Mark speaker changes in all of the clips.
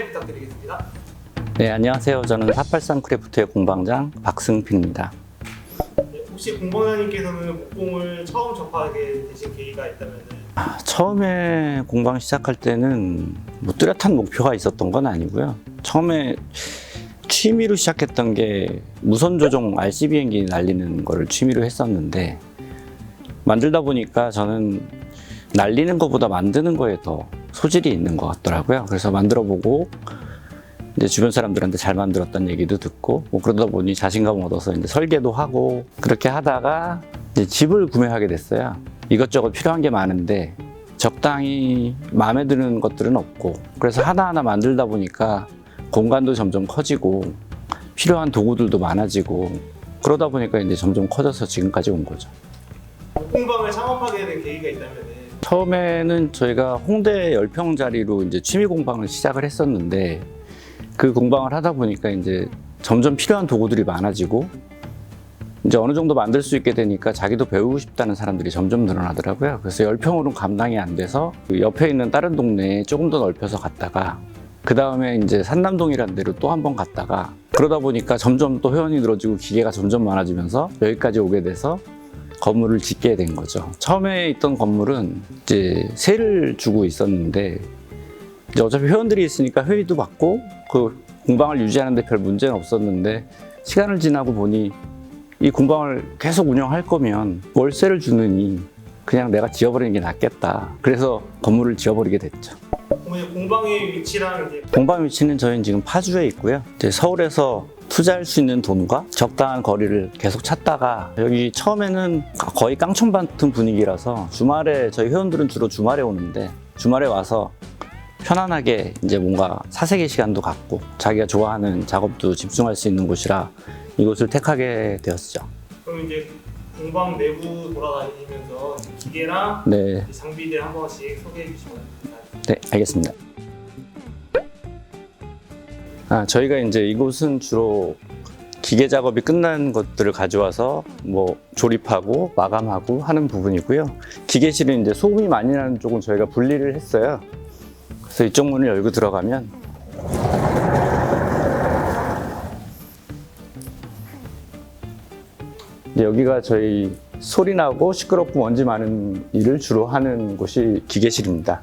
Speaker 1: 부탁드리겠습니다.
Speaker 2: 네, 안녕하세요. 저는 483 크래프트의 공방장 박승필입니다.
Speaker 1: 네, 혹시 공방장님께서는 목공을 처음 접하게 되신 계기가 있다면?
Speaker 2: 처음에 공방 시작할 때는 뭐 뚜렷한 목표가 있었던 건 아니고요. 처음에 취미로 시작했던 게 무선 조종 RC 비행기 날리는 거를 취미로 했었는데, 만들다 보니까 저는 날리는 것보다 만드는 거에 더 소질이 있는 것 같더라고요. 그래서 만들어 보고 이제 주변 사람들한테 잘 만들었다는 얘기도 듣고, 뭐 그러다 보니 자신감 얻어서 이제 설계도 하고, 그렇게 하다가 이제 집을 구매하게 됐어요. 이것저것 필요한 게 많은데 적당히 마음에 드는 것들은 없고, 그래서 하나하나 만들다 보니까 공간도 점점 커지고 필요한 도구들도 많아지고, 그러다 보니까 이제 점점 커져서 지금까지 온 거죠.
Speaker 1: 목공방을 창업하게 된 계기가 있다면?
Speaker 2: 처음에는 저희가 홍대 10평짜리로 이제 취미 공방을 시작을 했었는데, 그 공방을 하다 보니까 이제 점점 필요한 도구들이 많아지고, 이제 어느 정도 만들 수 있게 되니까 자기도 배우고 싶다는 사람들이 점점 늘어나더라고요. 그래서 10평으로는 감당이 안 돼서 그 옆에 있는 다른 동네에 조금 더 넓혀서 갔다가, 그 다음에 이제 산남동이라는 데로 또 한 번 갔다가, 그러다 보니까 점점 또 회원이 늘어지고 기계가 점점 많아지면서 여기까지 오게 돼서 건물을 짓게 된 거죠. 처음에 있던 건물은 이제 세를 주고 있었는데, 이제 어차피 회원들이 있으니까 회의도 받고 그 공방을 유지하는데 별 문제는 없었는데, 시간을 지나고 보니 이 공방을 계속 운영할 거면 월세를 주느니 그냥 내가 지어버리는 게 낫겠다. 그래서 건물을 지어버리게 됐죠.
Speaker 1: 공방의 위치랑 이제
Speaker 2: 공방 위치는 저희는 지금 파주에 있고요. 이제 서울에서 투자할 수 있는 돈과 적당한 거리를 계속 찾다가, 여기 처음에는 거의 깡총 같은 분위기라서 주말에, 저희 회원들은 주로 주말에 오는데, 주말에 와서 편안하게 이제 뭔가 사색의 시간도 갖고 자기가 좋아하는 작업도 집중할 수 있는 곳이라 이곳을 택하게 되었죠.
Speaker 1: 그럼 이제 공방 내부 돌아다니면서 기계랑
Speaker 2: 네,
Speaker 1: 장비들 한 번씩 소개해 주시면 됩니다.
Speaker 2: 네, 알겠습니다. 저희가 이제 이곳은 주로 기계 작업이 끝난 것들을 가져와서 뭐 조립하고 마감하고 하는 부분이고요. 기계실은 이제 소음이 많이 나는 쪽은 저희가 분리를 했어요. 그래서 이쪽 문을 열고 들어가면 이제 여기가 저희 소리 나고 시끄럽고 먼지 많은 일을 주로 하는 곳이 기계실입니다.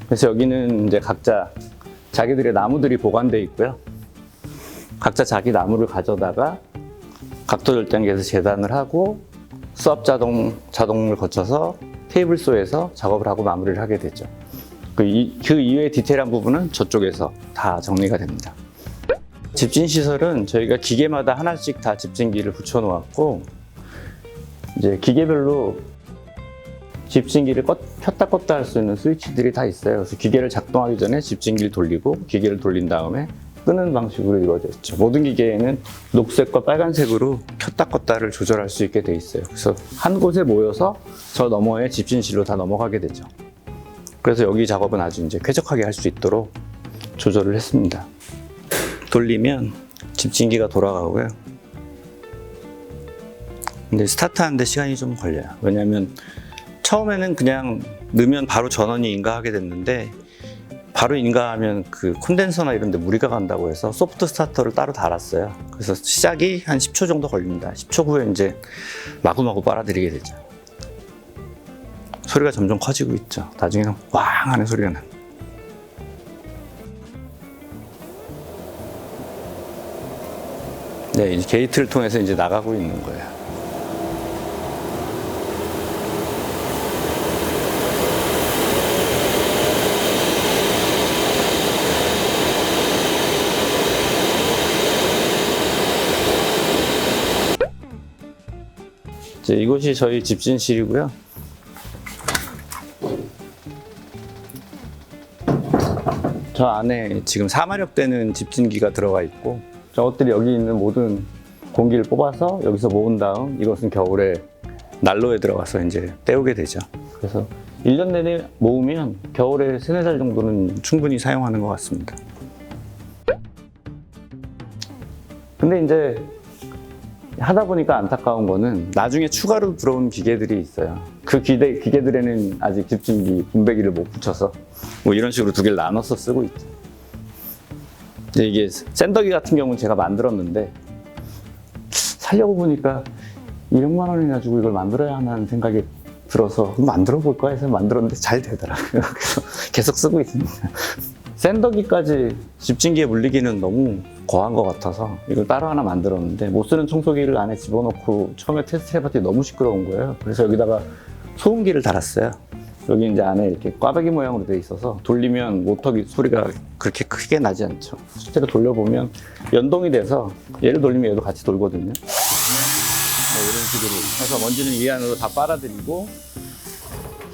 Speaker 2: 그래서 여기는 이제 각자 자기들의 나무들이 보관되어 있고요. 각자 자기 나무를 가져다가 각도 절단기에서 재단을 하고 수압 자동을 거쳐서 테이블소에서 작업을 하고 마무리를 하게 되죠. 그 이외의 디테일한 부분은 저쪽에서 다 정리가 됩니다. 집진 시설은 저희가 기계마다 하나씩 다 집진기를 붙여 놓았고, 이제 기계별로 집진기를 켰다 껐다 할 수 있는 스위치들이 다 있어요. 그래서 기계를 작동하기 전에 집진기를 돌리고, 기계를 돌린 다음에 끄는 방식으로 이루어져 있죠. 모든 기계에는 녹색과 빨간색으로 켰다 껐다를 조절할 수 있게 돼 있어요. 그래서 한 곳에 모여서 저 너머에 집진실로 다 넘어가게 되죠. 그래서 여기 작업은 아주 이제 쾌적하게 할 수 있도록 조절을 했습니다. 돌리면 집진기가 돌아가고요. 근데 스타트하는데 시간이 좀 걸려요. 왜냐하면 처음에는 그냥 넣으면 바로 전원이 인가하게 됐는데, 바로 인가하면 그 콘덴서나 이런 데 무리가 간다고 해서 소프트 스타터를 따로 달았어요. 그래서 시작이 한 10초 정도 걸립니다. 10초 후에 이제 마구마구 빨아들이게 되죠. 소리가 점점 커지고 있죠. 나중에는 왕 하는 소리가 나요. 네, 이제 게이트를 통해서 이제 나가고 있는 거예요. 이곳이 저희 집진실이고요. 저 안에 지금 4마력 되는 집진기가 들어가 있고, 저것들이 여기 있는 모든 공기를 뽑아서 여기서 모은 다음 이것은 겨울에 난로에 들어가서 이제 때우게 되죠. 그래서 1년 내내 모으면 겨울에 3, 4달 정도는 충분히 사용하는 것 같습니다. 근데 이제 하다 보니까 안타까운 거는 나중에 추가로 들어온 기계들이 있어요. 그 기계들에는 아직 집진기, 분배기를 못 붙여서 뭐 이런 식으로 두 개를 나눠서 쓰고 있죠. 근데 이게 샌더기 같은 경우는 제가 만들었는데 살려고 보니까 200만 원이나 주고 이걸 만들어야 하는 생각이 들어서 만들어 볼까 해서 만들었는데 잘 되더라고요. 그래서 계속 쓰고 있습니다. 샌더기까지 집진기에 물리기는 너무 거한 것 같아서 이걸 따로 하나 만들었는데 못 쓰는 청소기를 안에 집어넣고 처음에 테스트 해봤더니 너무 시끄러운 거예요. 그래서 여기다가 소음기를 달았어요. 여기 이제 안에 이렇게 꽈배기 모양으로 되어 있어서 돌리면 모터기 소리가 그렇게 크게 나지 않죠. 실제로 돌려보면 연동이 돼서 얘를 돌리면 얘도 같이 돌거든요. 이런 식으로 해서 먼지는 이 안으로 다 빨아들이고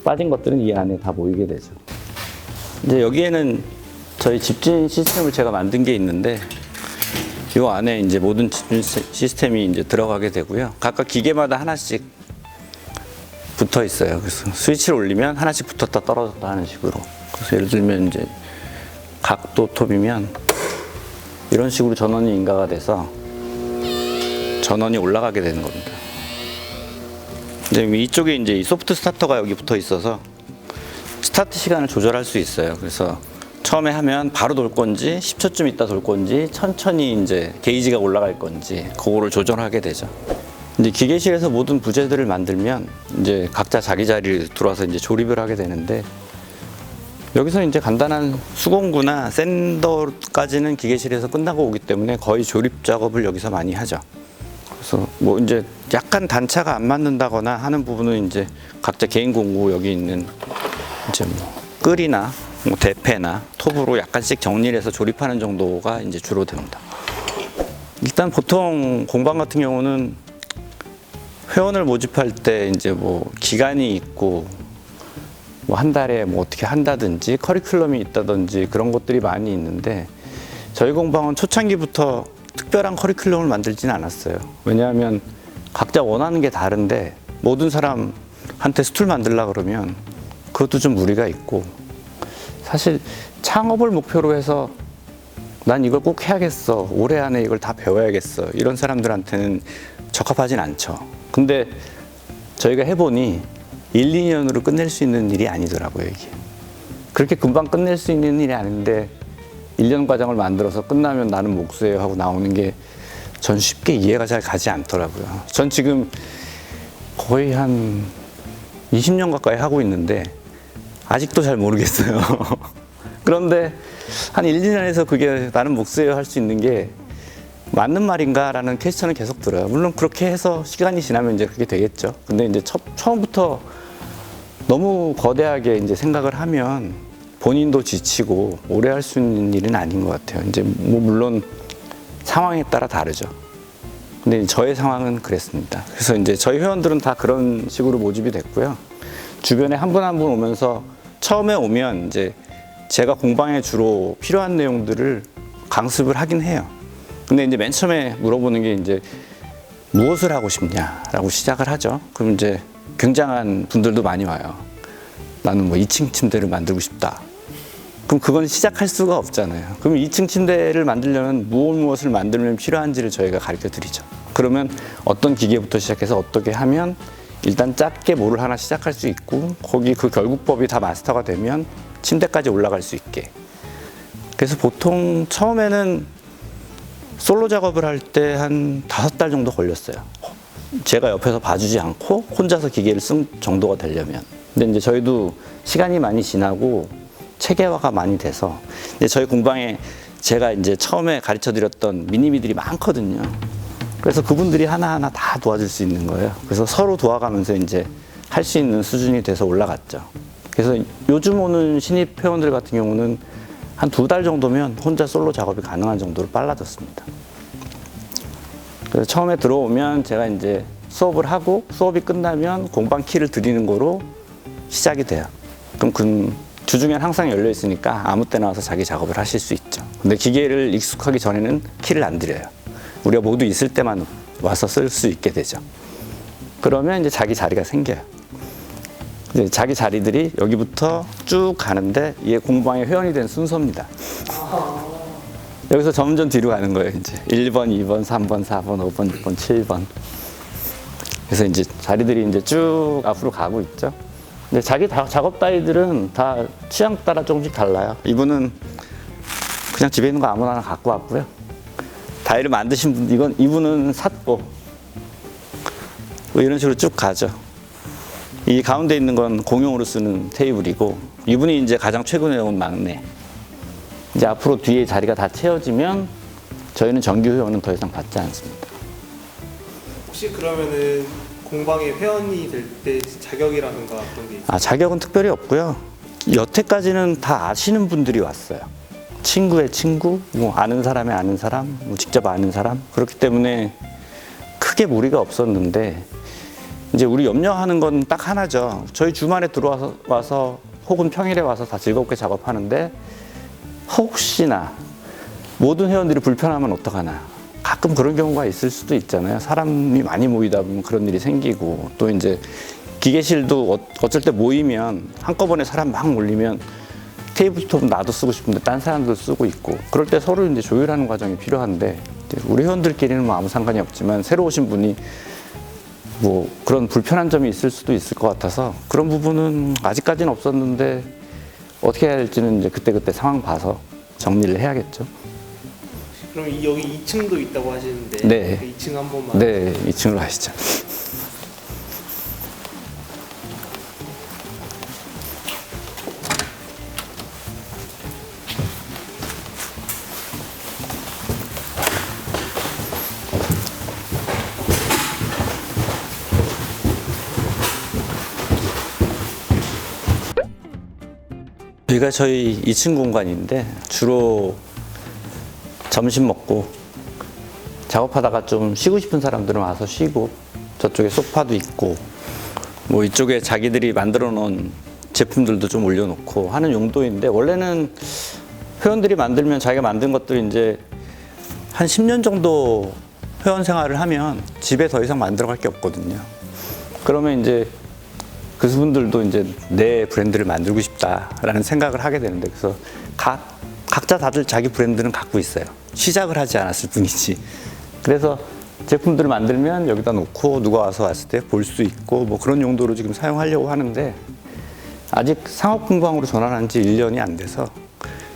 Speaker 2: 빠진 것들은 이 안에 다 모이게 되죠. 이제 여기에는 저희 집진 시스템을 제가 만든 게 있는데 이 안에 이제 모든 집진 시스템이 이제 들어가게 되고요. 각각 기계마다 하나씩 붙어 있어요. 그래서 스위치를 올리면 하나씩 붙었다 떨어졌다 하는 식으로. 그래서 예를 들면 이제 각도 톱이면 이런 식으로 전원이 인가가 돼서 전원이 올라가게 되는 겁니다. 이제 이쪽에 이제 이 소프트 스타터가 여기 붙어 있어서 스타트 시간을 조절할 수 있어요. 그래서 처음에 하면 바로 돌 건지 10초쯤 있다 돌 건지 천천히 이제 게이지가 올라갈 건지 그거를 조절하게 되죠. 이제 기계실에서 모든 부재들을 만들면 이제 각자 자기 자리를 들어와서 이제 조립을 하게 되는데 여기서 이제 간단한 수공구나 샌더까지는 기계실에서 끝나고 오기 때문에 거의 조립 작업을 여기서 많이 하죠. 그래서 뭐 이제 약간 단차가 안 맞는다거나 하는 부분은 이제 각자 개인 공구 여기 있는 이제 뭐 끌이나 뭐 대패나 톱으로 약간씩 정리를 해서 조립하는 정도가 이제 주로 됩니다. 일단 보통 공방 같은 경우는 회원을 모집할 때 이제 뭐 기간이 있고 뭐 한 달에 뭐 어떻게 한다든지 커리큘럼이 있다든지 그런 것들이 많이 있는데 저희 공방은 초창기부터 특별한 커리큘럼을 만들지는 않았어요. 왜냐하면 각자 원하는 게 다른데 모든 사람한테 스툴 만들려고 그러면 그것도 좀 무리가 있고 사실 창업을 목표로 해서 난 이걸 꼭 해야겠어. 올해 안에 이걸 다 배워야겠어. 이런 사람들한테는 적합하진 않죠. 근데 저희가 해보니 1, 2년으로 끝낼 수 있는 일이 아니더라고요, 이게. 그렇게 금방 끝낼 수 있는 일이 아닌데 1년 과정을 만들어서 끝나면 나는 목수예요 하고 나오는 게 전 쉽게 이해가 잘 가지 않더라고요. 전 지금 거의 한 20년 가까이 하고 있는데 아직도 잘 모르겠어요. 그런데 한 1, 2년에서 그게 나는 목수예요 할 수 있는 게 맞는 말인가 라는 퀘스천은 계속 들어요. 물론 그렇게 해서 시간이 지나면 이제 그게 되겠죠. 근데 이제 처음부터 너무 거대하게 이제 생각을 하면 본인도 지치고 오래 할 수 있는 일은 아닌 것 같아요. 이제 뭐 물론 상황에 따라 다르죠. 근데 저의 상황은 그랬습니다. 그래서 이제 저희 회원들은 다 그런 식으로 모집이 됐고요. 주변에 한 분 한 분 오면서 처음에 오면 이제 제가 공방에 주로 필요한 내용들을 강습을 하긴 해요. 근데 이제 맨 처음에 물어보는 게 이제 무엇을 하고 싶냐라고 시작을 하죠. 그럼 이제 굉장한 분들도 많이 와요. 나는 뭐 2층 침대를 만들고 싶다. 그럼 그건 시작할 수가 없잖아요. 그럼 2층 침대를 만들려면 무엇을 만들면 필요한지를 저희가 가르쳐 드리죠. 그러면 어떤 기계부터 시작해서 어떻게 하면 일단 작게 뭐를 하나 시작할 수 있고 거기 그 결국법이 다 마스터가 되면 침대까지 올라갈 수 있게. 그래서 보통 처음에는 솔로 작업을 할 때 한 5달 정도 걸렸어요. 제가 옆에서 봐주지 않고 혼자서 기계를 쓴 정도가 되려면. 근데 이제 저희도 시간이 많이 지나고 체계화가 많이 돼서 이제 저희 공방에 제가 이제 처음에 가르쳐 드렸던 미니미들이 많거든요. 그래서 그분들이 하나하나 다 도와줄 수 있는 거예요. 그래서 서로 도와가면서 이제 할 수 있는 수준이 돼서 올라갔죠. 그래서 요즘 오는 신입 회원들 같은 경우는 한 2달 정도면 혼자 솔로 작업이 가능한 정도로 빨라졌습니다. 그래서 처음에 들어오면 제가 이제 수업을 하고 수업이 끝나면 공방 키를 드리는 거로 시작이 돼요. 그럼 그 주중엔 항상 열려 있으니까 아무 때나 와서 자기 작업을 하실 수 있죠. 근데 기계를 익숙하기 전에는 키를 안 드려요. 우리가 모두 있을 때만 와서 쓸 수 있게 되죠. 그러면 이제 자기 자리가 생겨요. 이제 자기 자리들이 여기부터 쭉 가는데 이게 공방의 회원이 된 순서입니다. 여기서 점점 뒤로 가는 거예요. 이제 1번, 2번, 3번, 4번, 5번, 6번, 7번. 그래서 이제 자리들이 이제 쭉 앞으로 가고 있죠. 근데 자기 작업 따위들은 다 취향 따라 조금씩 달라요. 이분은 그냥 집에 있는 거 아무나 갖고 왔고요. 다이를 만드신 분, 이분은 샀고, 뭐 이런 식으로 쭉 가죠. 이 가운데 있는 건 공용으로 쓰는 테이블이고, 이분이 이제 가장 최근에 온 막내. 이제 앞으로 뒤에 자리가 다 채워지면 저희는 정규 회원은 더 이상 받지 않습니다.
Speaker 1: 혹시 그러면은 공방에 회원이 될 때 자격이라든가 그런 게 있어요?
Speaker 2: 아, 자격은 특별히 없고요. 여태까지는 다 아시는 분들이 왔어요. 친구의 친구, 뭐 아는 사람의 아는 사람, 뭐 직접 아는 사람. 그렇기 때문에 크게 무리가 없었는데, 이제 우리 염려하는 건 딱 하나죠. 저희 주말에 들어와서 혹은 평일에 와서 다 즐겁게 작업하는데 혹시나 모든 회원들이 불편하면 어떡하나. 가끔 그런 경우가 있을 수도 있잖아요. 사람이 많이 모이다 보면 그런 일이 생기고, 또 이제 기계실도 어쩔 때 모이면 한꺼번에 사람 막 몰리면 테이블톱 나도 쓰고 싶은데 딴 사람도 쓰고 있고, 그럴 때 서로 이제 조율하는 과정이 필요한데, 우리 회원들끼리는 뭐 아무 상관이 없지만 새로 오신 분이 뭐 그런 불편한 점이 있을 수도 있을 것 같아서 그런 부분은 아직까지는 없었는데, 어떻게 해야 할지는 이제 그때그때 상황 봐서 정리를 해야겠죠.
Speaker 1: 그럼 여기 2층도 있다고 하시는데
Speaker 2: 네.
Speaker 1: 그 2층 한 번만.
Speaker 2: 네, 2층으로 가시죠. 여기가 저희 2층 공간인데, 주로 점심 먹고 작업하다가 좀 쉬고 싶은 사람들은 와서 쉬고, 저쪽에 소파도 있고, 뭐 이쪽에 자기들이 만들어 놓은 제품들도 좀 올려놓고 하는 용도인데, 원래는 회원들이 만들면 자기가 만든 것들을 이제 한 10년 정도 회원 생활을 하면 집에 더 이상 만들어 갈 게 없거든요. 그러면 이제 그분들도 이제 내 브랜드를 만들고 싶다라는 생각을 하게 되는데, 그래서 각자 다들 자기 브랜드는 갖고 있어요. 시작을 하지 않았을 뿐이지. 그래서 제품들을 만들면 여기다 놓고 누가 와서 왔을 때 볼 수 있고, 뭐 그런 용도로 지금 사용하려고 하는데, 아직 상업 공방으로 전환한 지 1년이 안 돼서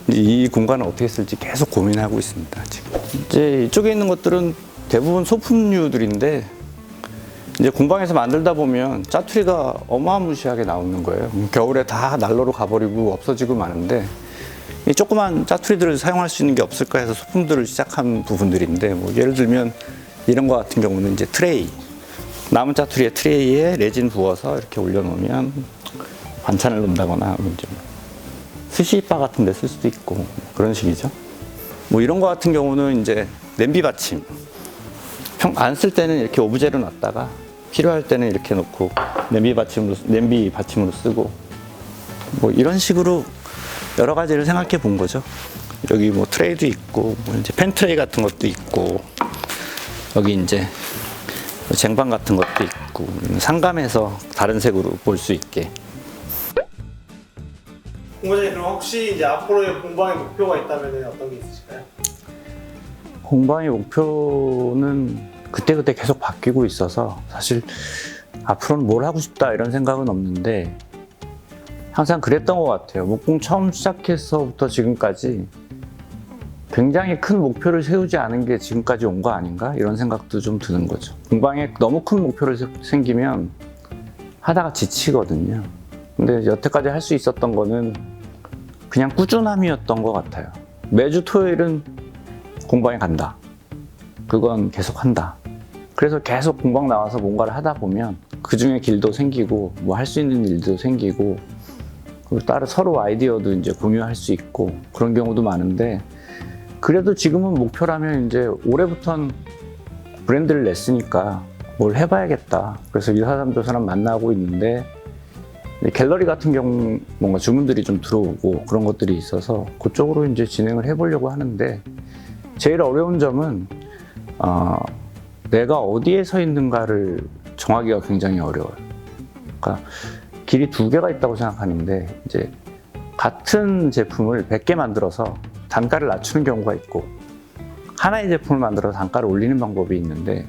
Speaker 2: 이 공간을 어떻게 쓸지 계속 고민하고 있습니다. 지금 이제 이쪽에 있는 것들은 대부분 소품류들인데, 이제 공방에서 만들다 보면 짜투리가 어마무시하게 나오는 거예요. 겨울에 다 난로로 가버리고 없어지고 마는데, 이 조그만 짜투리들을 사용할 수 있는 게 없을까 해서 소품들을 시작한 부분들인데, 뭐 예를 들면 이런 거 같은 경우는 이제 트레이, 남은 짜투리의 트레이에 레진 부어서 이렇게 올려놓으면 반찬을 놓는다거나, 이제 스시바 같은 데 쓸 수도 있고 그런 식이죠. 뭐 이런 거 같은 경우는 이제 냄비 받침, 안 쓸 때는 이렇게 오브제로 놨다가 필요할 때는 이렇게 놓고 냄비 받침으로 쓰고, 뭐 이런 식으로 여러 가지를 생각해 본 거죠. 여기 뭐 트레이도 있고, 뭐 이제 펜 트레이 같은 것도 있고, 여기 이제 쟁반 같은 것도 있고, 상감해서 다른 색으로 볼 수 있게.
Speaker 1: 공방장님, 그럼 혹시 이제 앞으로의 공방의 목표가 있다면 어떤 게 있으실까요?
Speaker 2: 공방의 목표는 그때그때 계속 바뀌고 있어서 사실 앞으로는 뭘 하고 싶다 이런 생각은 없는데, 항상 그랬던 것 같아요. 목공 처음 시작해서부터 지금까지 굉장히 큰 목표를 세우지 않은 게 지금까지 온 거 아닌가 이런 생각도 좀 드는 거죠. 공방에 너무 큰 목표를 생기면 하다가 지치거든요. 근데 여태까지 할 수 있었던 거는 그냥 꾸준함이었던 것 같아요. 매주 토요일은 공방에 간다. 그건 계속 한다. 그래서 계속 공방 나와서 뭔가를 하다 보면 그 중에 길도 생기고, 뭐 할 수 있는 일도 생기고, 그리고 따로 서로 아이디어도 이제 공유할 수 있고 그런 경우도 많은데, 그래도 지금은 목표라면 이제 올해부터는 브랜드를 냈으니까 뭘 해봐야겠다. 그래서 이 사람 저 사람 만나고 있는데, 갤러리 같은 경우 뭔가 주문들이 좀 들어오고 그런 것들이 있어서 그쪽으로 이제 진행을 해보려고 하는데, 제일 어려운 점은 내가 어디에 서 있는가를 정하기가 굉장히 어려워요. 그러니까 길이 두 개가 있다고 생각하는데, 이제 같은 제품을 100개 만들어서 단가를 낮추는 경우가 있고, 하나의 제품을 만들어서 단가를 올리는 방법이 있는데,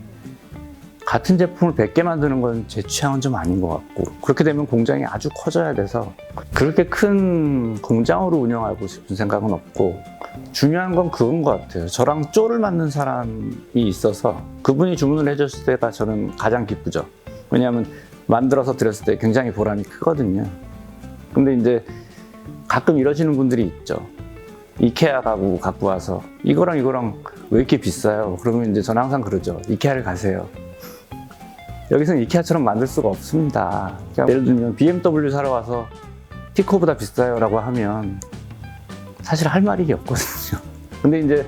Speaker 2: 같은 제품을 100개 만드는 건 제 취향은 좀 아닌 것 같고, 그렇게 되면 공장이 아주 커져야 돼서 그렇게 큰 공장으로 운영하고 싶은 생각은 없고, 중요한 건 그건 것 같아요. 저랑 쪼를 맞는 사람이 있어서 그분이 주문을 해줬을 때가 저는 가장 기쁘죠. 왜냐하면 만들어서 드렸을 때 굉장히 보람이 크거든요. 근데 이제 가끔 이러시는 분들이 있죠. 이케아 가구 갖고 와서 이거랑 왜 이렇게 비싸요? 그러면 이제 저는 항상 그러죠. 이케아를 가세요. 여기서는 이케아처럼 만들 수가 없습니다. 그러니까 예를 들면 BMW 사러 와서 티코보다 비싸요 라고 하면 사실 할 말이 없거든요. 근데 이제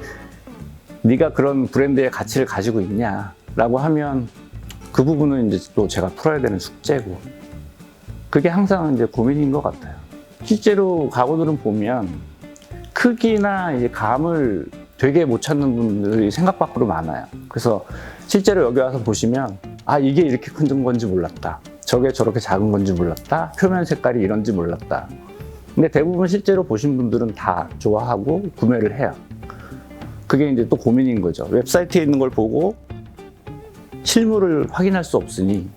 Speaker 2: 네가 그런 브랜드의 가치를 가지고 있냐 라고 하면 그 부분은 이제 또 제가 풀어야 되는 숙제고, 그게 항상 이제 고민인 것 같아요. 실제로 가구들은 보면 크기나 이제 감을 되게 못 찾는 분들이 생각 밖으로 많아요. 그래서 실제로 여기 와서 보시면 아, 이게 이렇게 큰 건지 몰랐다, 저게 저렇게 작은 건지 몰랐다, 표면 색깔이 이런지 몰랐다. 근데 대부분 실제로 보신 분들은 다 좋아하고 구매를 해요. 그게 이제 또 고민인 거죠. 웹사이트에 있는 걸 보고 실물을 확인할 수 없으니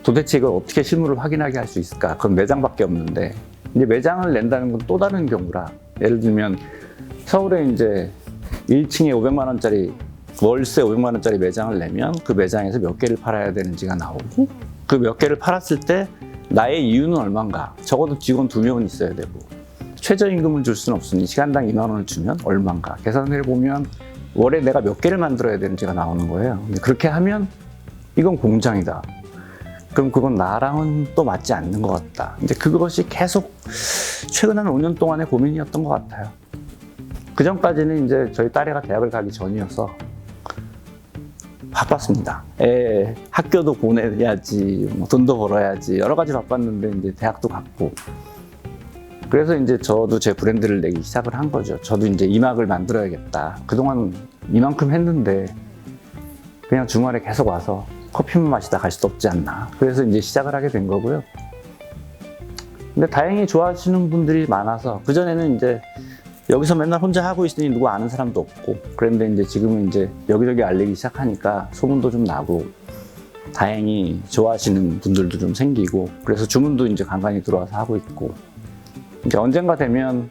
Speaker 2: 도대체 이걸 어떻게 실물을 확인하게 할 수 있을까? 그건 매장밖에 없는데, 이제 매장을 낸다는 건 또 다른 경우라, 예를 들면 서울에 이제 1층에 500만 원짜리 월세 500만 원짜리 매장을 내면 그 매장에서 몇 개를 팔아야 되는지가 나오고, 그 몇 개를 팔았을 때 나의 이유는 얼마인가, 적어도 직원 2명은 있어야 되고, 최저임금을 줄 수는 없으니 시간당 2만 원을 주면 얼마인가 계산을 해보면 월에 내가 몇 개를 만들어야 되는지가 나오는 거예요. 근데 그렇게 하면 이건 공장이다, 그럼 그건 나랑은 또 맞지 않는 것 같다. 이제 그것이 계속 최근 한 5년 동안의 고민이었던 것 같아요. 그 전까지는 이제 저희 딸애가 대학을 가기 전이어서 바빴습니다. 애 학교도 보내야지, 뭐 돈도 벌어야지, 여러 가지 바빴는데 이제 대학도 갔고, 그래서 이제 저도 제 브랜드를 내기 시작을 한 거죠. 저도 이제 이막을 만들어야겠다. 그동안 이만큼 했는데 그냥 주말에 계속 와서 커피만 마시다 갈 수도 없지 않나. 그래서 이제 시작을 하게 된 거고요. 근데 다행히 좋아하시는 분들이 많아서, 그전에는 이제 여기서 맨날 혼자 하고 있으니 누구 아는 사람도 없고, 그런데 이제 지금은 이제 여기저기 알리기 시작하니까 소문도 좀 나고, 다행히 좋아하시는 분들도 좀 생기고, 그래서 주문도 이제 간간히 들어와서 하고 있고, 이제 언젠가 되면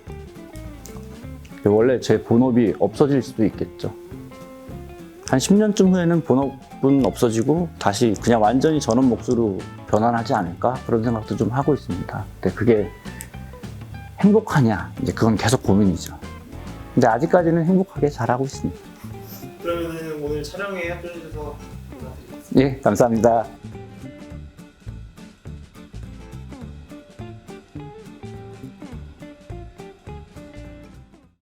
Speaker 2: 원래 제 본업이 없어질 수도 있겠죠. 한 10년쯤 후에는 본업은 없어지고 다시 그냥 완전히 전업 몫으로 변환하지 않을까, 그런 생각도 좀 하고 있습니다. 근데 그게 행복하냐, 이제 그건 계속 고민이죠. 근데 아직까지는 행복하게 잘하고 있습니다.
Speaker 1: 그러면은 오늘 촬영에 합류해주셔서 감사드립니다.
Speaker 2: 예, 감사합니다.